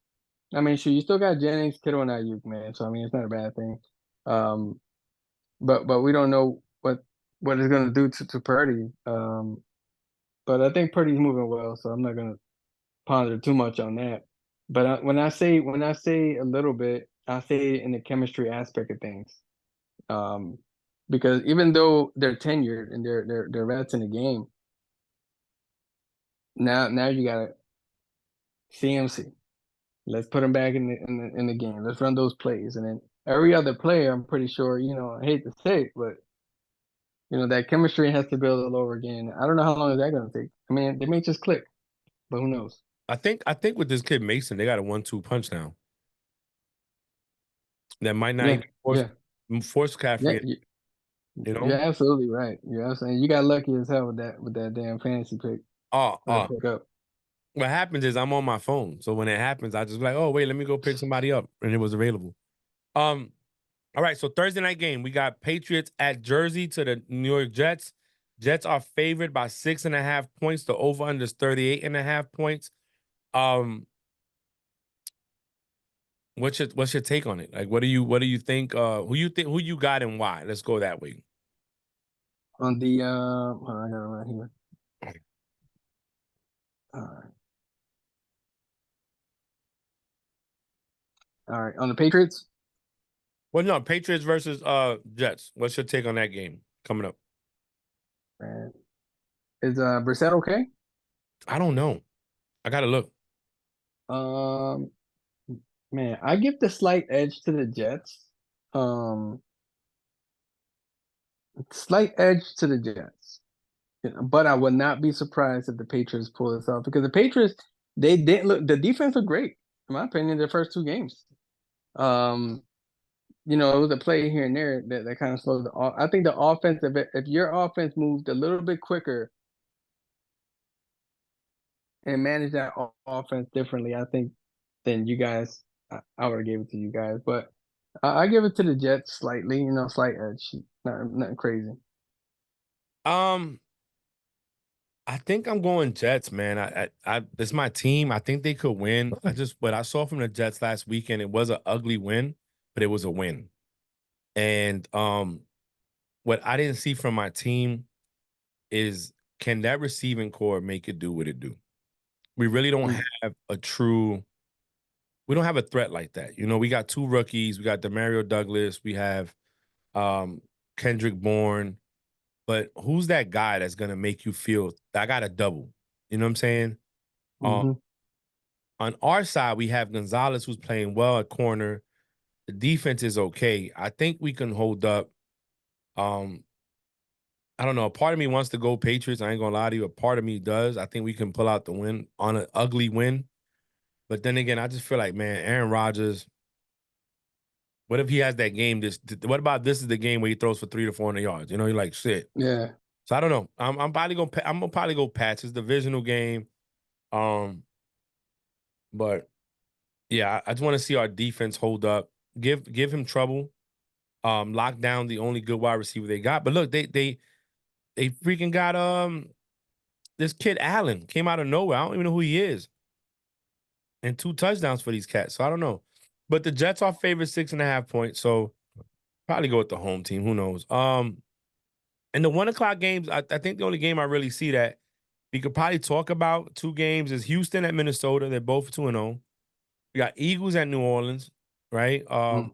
I mean, sure, you still got Jennings, Kittle, and Ayuk, man. So I mean, it's not a bad thing. Um, but we don't know what it's gonna do to Purdy. But I think Purdy's moving well, so I'm not gonna ponder too much on that. But when I say a little bit, I say it in the chemistry aspect of things. Um, because even though they're tenured and they're vets in the game, now you got CMC. Let's put him back in the game. Let's run those plays, and then every other player, I'm pretty sure. I hate to say it, but that chemistry has to build all over again. I don't know how long is that going to take. I mean, they may just click, but who knows? I think with this kid Mason, they got a 1-2 punch now that might not Yeah, even yeah, force yeah. Caffrey, you You're know? absolutely right. You're absolutely. You got lucky as hell with that damn fantasy pick Oh, or that pickup. what happens is I'm on my phone. So when it happens, I just be like, oh, wait, let me go pick somebody up. And it was available. Um, all right, so Thursday night game, we got Patriots at Jersey to the New York Jets. Jets are favored by 6.5 points. The over under is 38.5 points. Um, what's your take on it? Like, what do you think? Who you got and why? Let's go that way. On the hold on, I got it right here. All right. All right. On the Patriots, Well, no, Patriots versus Jets. What's your take on that game coming up? man, is Brissett okay? I don't know. I gotta look. Um, man, I give the slight edge to the Jets. Um, slight edge to the Jets. But I would not be surprised if the Patriots pull this off because the Patriots, they didn't look, the defense looked great, in my opinion, their first two games. Um, it was a play here and there that kind of slowed I think the offense, if your offense moved a little bit quicker and managed that offense differently, I think then you guys, I would have gave it to you guys. But I give it to the Jets slightly, slight edge, nothing crazy. Um, I think I'm going Jets, man. It's my team. I think they could win. What I saw from the Jets last weekend, it was an ugly win, but it was a win. And what I didn't see from my team is, can that receiving core make it do what it do? We really don't Mm, have a true. We don't have a threat like that. We got two rookies. We got Demario Douglas. We have um Kendrick Bourne. But who's that guy that's gonna make you feel I got a double? You know what I'm saying? Um, hmm on our side, we have Gonzalez who's playing well at corner. The defense is okay. I think we can hold up. Um, I don't know. A part of me wants to go Patriots. I ain't gonna lie to you. A part of me does. I think we can pull out the win on an ugly win. But then again, I just feel like, man, Aaron Rodgers. What if he has that game? What about this is the game where he throws for 300 to 400 yards? You're like shit. Yeah. So I don't know. I'm gonna probably go Pats. It's a divisional game. Um, but yeah, I just want to see our defense hold up. Give him trouble. Lock down the only good wide receiver they got. But look, they freaking got this kid Allen came out of nowhere. I don't even know who he is. And 2 touchdowns for these cats. So I don't know. But the Jets are favored 6.5 points. So probably go with the home team. Who knows? And the 1 o'clock games, I think the only game I really see that we could probably talk about two games is Houston at Minnesota. They're both 2-0. We got Eagles at New Orleans, right? Mm.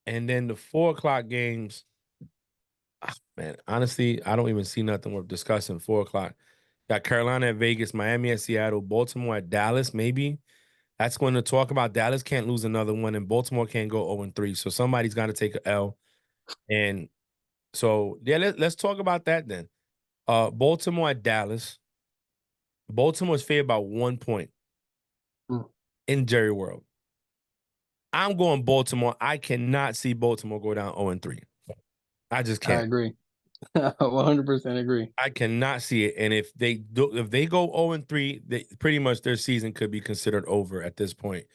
And then the 4 o'clock games, man, honestly, I don't even see nothing worth discussing. 4 o'clock. Got Carolina at Vegas, Miami at Seattle, Baltimore at Dallas, maybe. That's going to talk about. Dallas can't lose another one, and Baltimore can't go 0-3. So somebody's got to take a L. And so, yeah, let's talk about that then. Baltimore at Dallas. Baltimore's favored by 1 point Mm. in Jerry World. I'm going Baltimore. I cannot see Baltimore go down 0-3. I just I can't. agree. 100% agree. I cannot see it. And if they go 0-3, pretty much their season could be considered over at this point.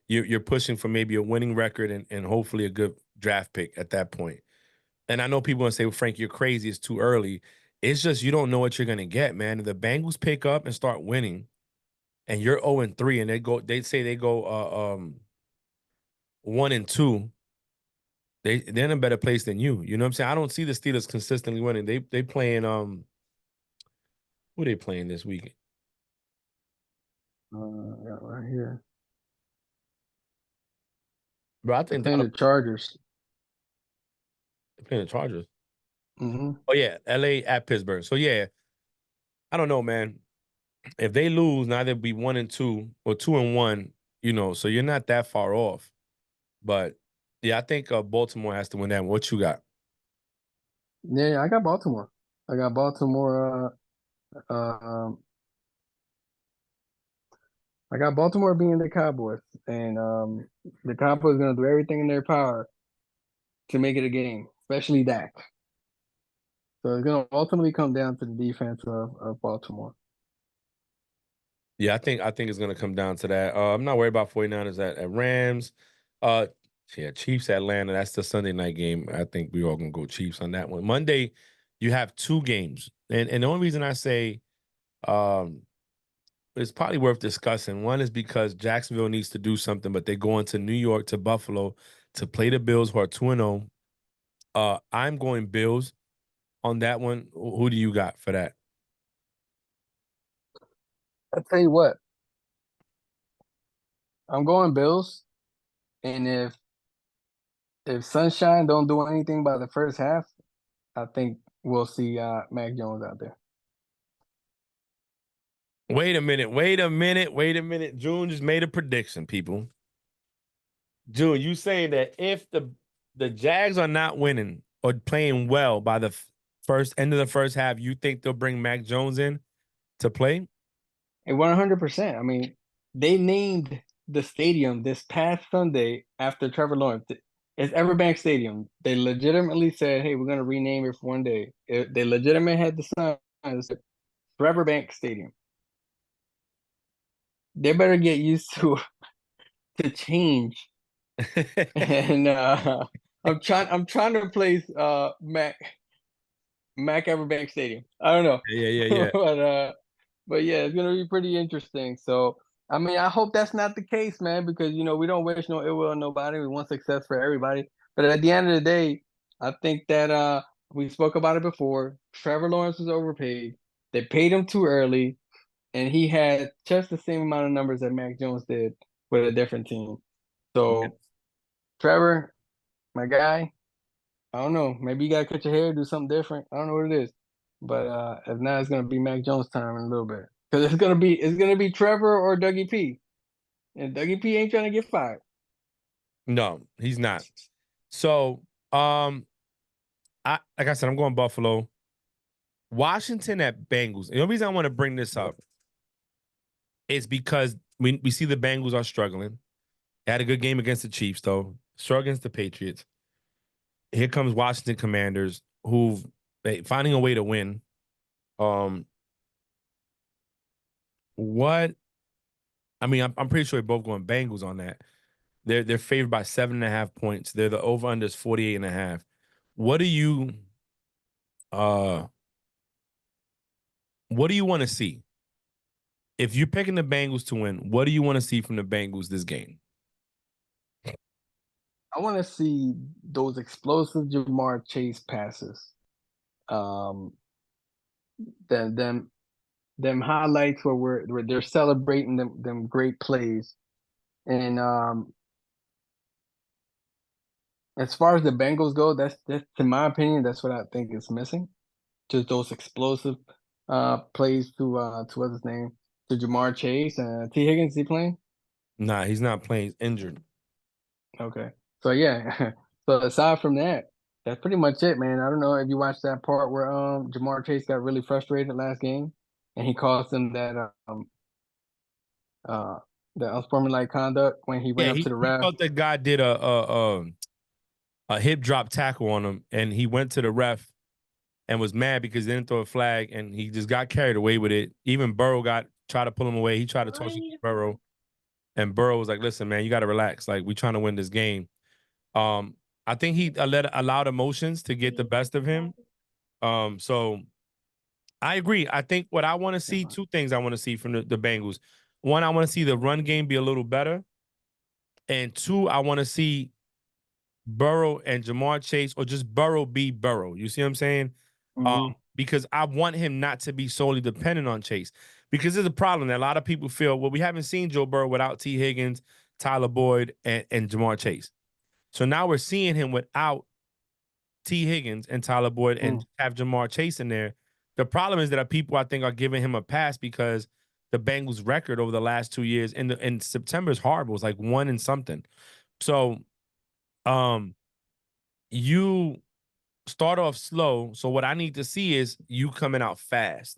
You're pushing for maybe a winning record and hopefully a good draft pick at that point. And I know people want to say, well, Frank, you're crazy. It's too early. It's just you don't know what you're gonna get, man. If the Bengals pick up and start winning, and you're 0-3, and they say they go 1-2, they're in a better place than you. You know what I'm saying? I don't see the Steelers consistently winning. They playing who they playing this week? I got it right here. Bro, I They're think playing the Chargers. they're playing the Chargers. Hmm Oh yeah, LA at Pittsburgh. So yeah, I don't know, man. If they lose, now they'll be 1-2 or 2-1. So you're not that far off. But yeah, I think Baltimore has to win that one. What you got? Yeah, I got Baltimore. I got Baltimore. Um, I got Baltimore being the Cowboys, and the Cowboys going to do everything in their power to make it a game, especially Dak. So it's going to ultimately come down to the defense of Baltimore. Yeah, I think it's gonna come down to that. I'm not worried about 49ers at Rams. Uh yeah, Chiefs Atlanta. That's the Sunday night game. I think we all gonna go Chiefs on that one. Monday, you have two games. And the only reason I say um it's probably worth discussing. One is because Jacksonville needs to do something, but they're going to New York to Buffalo to play the Bills, who are 2-0. I'm going Bills on that one. Who do you got for that? I tell you what, I'm going Bills, and if Sunshine don't do anything by the first half, I think we'll see Mac Jones out there. Wait a minute. Wait a minute. Wait a minute. June just made a prediction, people. June, you saying that if the Jags are not winning or playing well by the first end of the first half, you think they'll bring Mac Jones in to play? And 100%. I mean, they named the stadium this past Sunday after Trevor Lawrence. It's Everbank Stadium. They legitimately said, "Hey, we're going to rename it for one day." They legitimately had the sign Trevor Bank Stadium. They better get used to change. And I'm trying to replace Mac Everbank Stadium. I don't know, Yeah, yeah, yeah. but yeah, it's gonna be pretty interesting. So I mean, I hope that's not the case, man, because we don't wish no ill will on nobody. We want success for everybody. But at the end of the day, I think that we spoke about it before. Trevor Lawrence was overpaid. They paid him too early, and he had just the same amount of numbers that Mac Jones did with a different team. Yeah. So Trevor, my guy, I don't know. Maybe you gotta cut your hair, do something different. I don't know what it is. But if not, it's gonna be Mac Jones time in a little bit. Because it's gonna be Trevor or Dougie P. And Dougie P ain't trying to get fired. No, he's not. So, I like I said, I'm going Buffalo. Washington at Bengals. And the only reason I want to bring this up is because we see the Bengals are struggling. They had a good game against the Chiefs, though. Struggle against the Patriots. Here comes Washington Commanders, who've finding a way to win. Um, what? I mean, I'm pretty sure we're both going Bengals on that. They're favored by 7.5 points. They're the over under is 48.5. What do you uh what do you want to see? If you're picking the Bengals to win, what do you want to see from the Bengals this game? I want to see those explosive Jamar Chase passes. Um, them them highlights where they're celebrating them great plays. And as far as the Bengals go, that's in my opinion, that's what I think is missing. Just those explosive plays to what's his name, to Jamar Chase and T Higgins. Is he playing? Nah, he's not playing. He's injured. Okay, so yeah. So aside from that, that's pretty much it, man. I don't know if you watched that part where Jamar Chase got really frustrated last game, and he caused them uh that unsportsmanlike conduct when he went Yeah, up to the he ref. felt that guy did a hip drop tackle on him, and he went to the ref and was mad because they didn't throw a flag, and he just got carried away with it. Even Burrow got tried to pull him away. He tried to toss it to Burrow, and Burrow was like, "Listen, man, you got to relax. Like, we trying to win this game." Um, I think he allowed emotions to get the best of him. So I agree. I think what I want to see, two things I want to see from the Bengals. One, I want to see the run game be a little better, and two, I want to see Burrow and Jamar Chase, or just Burrow be Burrow. You see what I'm saying? Hmm. Because I want him not to be solely dependent on Chase. Because there's a problem that a lot of people feel, well, we haven't seen Joe Burrow without T. Higgins, Tyler Boyd, and Jamar Chase. So now we're seeing him without T. Higgins and Tyler Boyd and have Jamar Chase in there. The problem is that people, I think, are giving him a pass because the Bengals' record over the last 2 years in September is horrible. It's like 1 and something. So um you start off slow. So what I need to see is you coming out fast.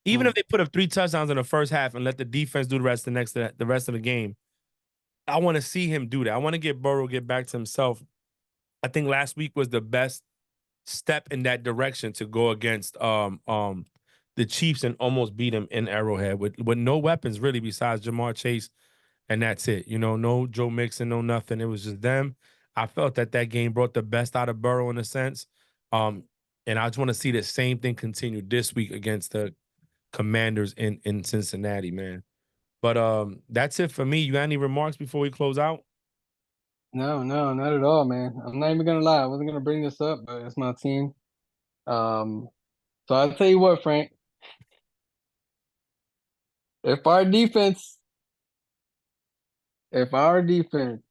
Even if Mm. they put up 3 touchdowns in the first half and let the defense do the rest of the game, I want to see him do that. I want to get Burrow get back to himself. I think last week was the best step in that direction to go against the Chiefs and almost beat them in Arrowhead with no weapons really besides Jamar Chase, and that's it. No Joe Mixon, no nothing. It was just them. I felt that game brought the best out of Burrow in a sense. Um, and I just want to see the same thing continue this week against the Commanders in Cincinnati, man. But that's it for me. You got any remarks before we close out? No, no, not at all, man. I'm not even gonna lie. I wasn't gonna bring this up, but it's my team. Um, so I'll tell you what, Frank. If our defense, if our defense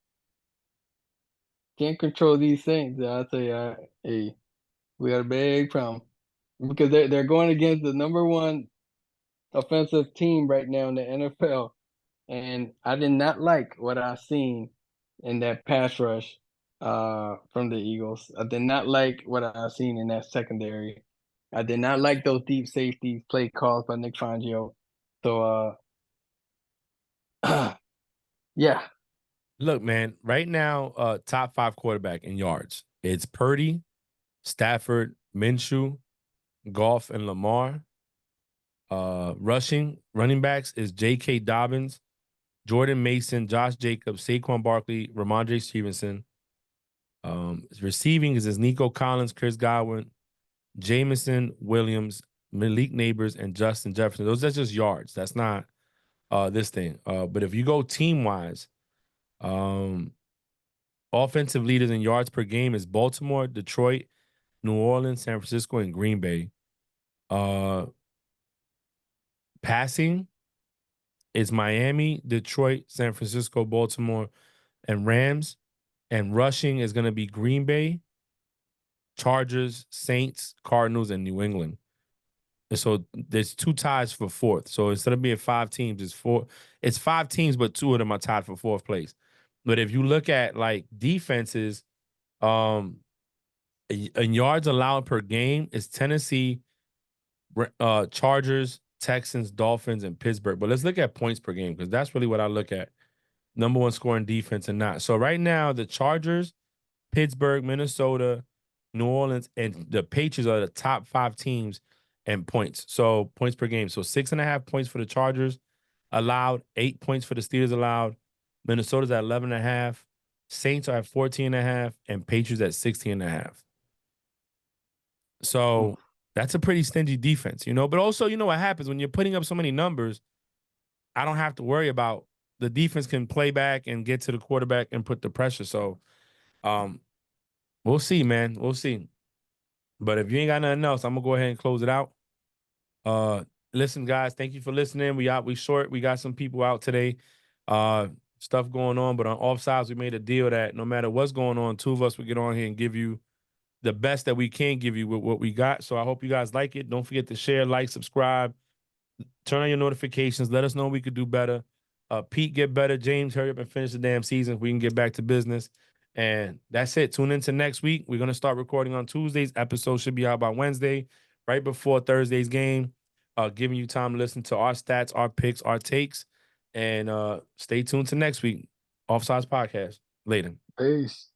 can't control these things, I'll tell you, hey, we got a big problem because they're going against the number one offensive team right now in the NFL. And I did not like what I seen in that pass rush from the Eagles. I did not like what I seen in that secondary. I did not like those deep safety play calls by Nick Fangio. So yeah. Look, man, right now, top 5 quarterback in yards. It's Purdy, Stafford, Minshew, Goff, and Lamar. Running backs is J.K. Dobbins, Jordan Mason, Josh Jacobs, Saquon Barkley, Ramondre Stevenson. Receiving is Nico Collins, Chris Godwin, Jameson Williams, Malik Neighbors, and Justin Jefferson. That's just yards. That's not this thing. But if you go team wise, um, offensive leaders in yards per game is Baltimore, Detroit, New Orleans, San Francisco, and Green Bay. Uh, Passing is Miami, Detroit, San Francisco, Baltimore, and Rams. And rushing is going to be Green Bay, Chargers, Saints, Cardinals, and New England. And so there's 2 ties for fourth. So instead of being 5 teams, it's 4. It's 5 teams, but 2 of them are tied for fourth place. But if you look at like defenses, um, in yards allowed per game, is Tennessee, Chargers, Texans, Dolphins, and Pittsburgh. But let's look at points per game because that's really what I look at. Number one scoring defense and not. So right now, the Chargers, Pittsburgh, Minnesota, New Orleans, and the Patriots are the top 5 teams and points. So points per game. So 6.5 points for the Chargers allowed, 8 points for the Steelers allowed. Minnesota's at 11.5. Saints are at 14.5, and Patriots at 16.5. So that's a pretty stingy defense, you know. But also, you know what happens when you're putting up so many numbers, I don't have to worry about the defense can play back and get to the quarterback and put the pressure. So um, we'll see, man. We'll see. But if you ain't got nothing else, I'm gonna go ahead and close it out. Uh Listen, guys, thank you for listening. We short. We got some people out today. Uh Stuff going on, but on offsides, we made a deal that no matter what's going on, 2 of us will get on here and give you the best that we can give you with what we got. So I hope you guys like it. Don't forget to share, like, subscribe, turn on your notifications. Let us know we could do better. Pete, get better. James, hurry up and finish the damn season. We can get back to business. And that's it. Tune into next week. We're going to start recording on Tuesdays. Episode should be out by Wednesday, right before Thursday's game. Giving you time to listen to our stats, our picks, our takes. And stay tuned to next week. Offsides Podcast. Later. Peace.